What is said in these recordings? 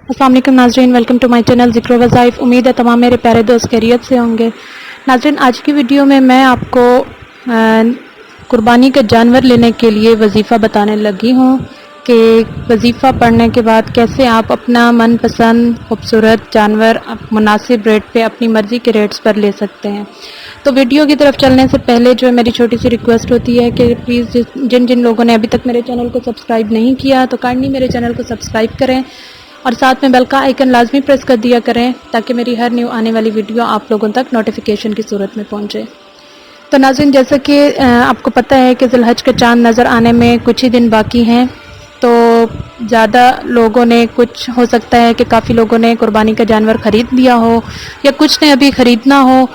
السلام علیکم ناظرین، ویلکم ٹو مائی چینل ذکر وظائف۔ امید ہے تمام میرے پیارے دوست خیریت سے ہوں گے۔ ناظرین، آج کی ویڈیو میں آپ کو قربانی کا جانور لینے کے لیے وظیفہ بتانے لگی ہوں کہ وظیفہ پڑھنے کے بعد کیسے آپ اپنا من پسند خوبصورت جانور مناسب ریٹ پہ اپنی مرضی کے ریٹس پر لے سکتے ہیں۔ تو ویڈیو کی طرف چلنے سے پہلے جو میری چھوٹی سی ریکویسٹ ہوتی ہے کہ پلیز جن لوگوں نے ابھی تک میرے چینل کو سبسکرائب نہیں کیا تو کائنڈلی میرے چینل کو سبسکرائب کریں اور ساتھ میں بیل کا آئیکن لازمی پریس کر دیا کریں تاکہ میری ہر نیو آنے والی ویڈیو آپ لوگوں تک نوٹیفیکیشن کی صورت میں پہنچے۔ تو ناظرین، جیسا کہ آپ کو پتہ ہے کہ ذی الحج کا چاند نظر آنے میں کچھ ہی دن باقی ہیں، تو زیادہ لوگوں نے کچھ ہو سکتا ہے کہ کافی لوگوں نے قربانی کا جانور خرید لیا ہو یا کچھ نے ابھی خریدنا ہو۔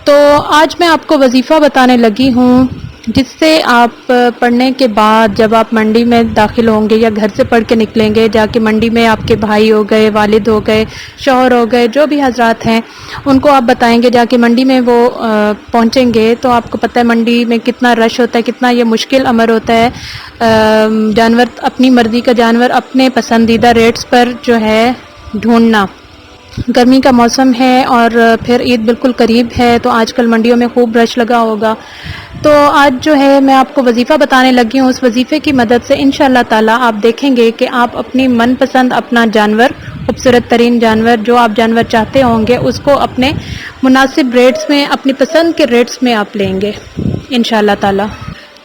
تو آج میں آپ کو وظیفہ بتانے لگی ہوں جس سے آپ پڑھنے کے بعد جب آپ منڈی میں داخل ہوں گے یا گھر سے پڑھ کے نکلیں گے، جا کے منڈی میں آپ کے بھائی ہو گئے، والد ہو گئے، شوہر ہو گئے، جو بھی حضرات ہیں ان کو آپ بتائیں گے، جا کے منڈی میں وہ پہنچیں گے تو آپ کو پتہ ہے منڈی میں کتنا رش ہوتا ہے، کتنا یہ مشکل امر ہوتا ہے جانور اپنی مرضی کا جانور اپنے پسندیدہ ریٹس پر جو ہے ڈھونڈنا۔ گرمی کا موسم ہے اور پھر عید بالکل قریب ہے تو آج کل منڈیوں میں خوب رش لگا ہوگا۔ تو آج جو ہے میں آپ کو وظیفہ بتانے لگی ہوں، اس وظیفے کی مدد سے انشاءاللہ تعالی آپ دیکھیں گے کہ آپ اپنی من پسند اپنا جانور، خوبصورت ترین جانور جو آپ جانور چاہتے ہوں گے اس کو اپنے مناسب ریٹس میں، اپنی پسند کے ریٹس میں آپ لیں گے انشاءاللہ تعالی۔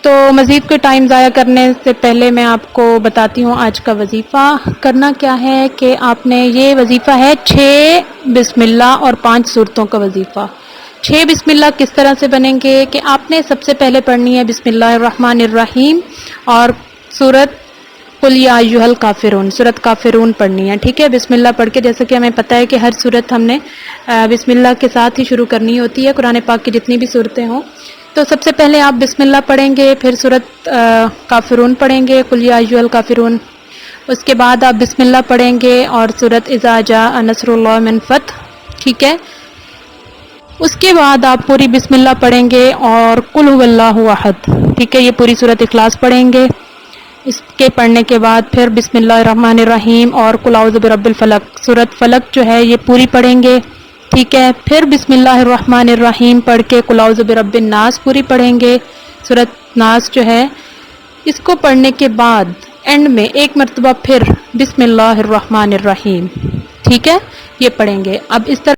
تو مزید کوئی ٹائم ضائع کرنے سے پہلے میں آپ کو بتاتی ہوں آج کا وظیفہ کرنا کیا ہے کہ آپ نے یہ وظیفہ ہے 6 بسم اللہ اور 5 سورتوں کا وظیفہ۔ 6 بسم اللہ کس طرح سے بنیں گے کہ آپ نے سب سے پہلے پڑھنی ہے بسم اللہ الرحمن الرحیم اور سورت قل یا ایھا الکافرون، سورت کافرون پڑھنی ہے، ٹھیک ہے؟ بسم اللہ پڑھ کے، جیسا کہ ہمیں پتہ ہے کہ ہر سورت ہم نے بسم اللہ کے ساتھ ہی شروع کرنی ہوتی ہے، قرآن پاک کی جتنی بھی سورتیں ہوں۔ تو سب سے پہلے آپ بسم اللہ پڑھیں گے، پھر سورت کافرون پڑھیں گے، قل یا ایھا الکافرون۔ اس کے بعد آپ بسم اللہ پڑھیں گے اور سورت اذا جاء نصر اللہ من فتح، ٹھیک ہے؟ اس کے بعد آپ پوری بسم اللہ پڑھیں گے اور قل ھو اللہ احد، ٹھیک ہے؟ یہ پوری سورت اخلاص پڑھیں گے۔ اس کے پڑھنے کے بعد پھر بسم اللہ الرحمن الرحیم اور قل اعوذ برب الفلق، سورت فلق جو ہے یہ پوری پڑھیں گے، ٹھیک ہے؟ پھر بسم اللہ الرحمن الرحیم پڑھ کے قل اعوذ برب الناس پوری پڑھیں گے، سورت ناس جو ہے۔ اس کو پڑھنے کے بعد اینڈ میں ایک مرتبہ پھر بسم اللہ الرحمن الرحیم، ٹھیک ہے؟ یہ پڑھیں گے۔ اب اس طرح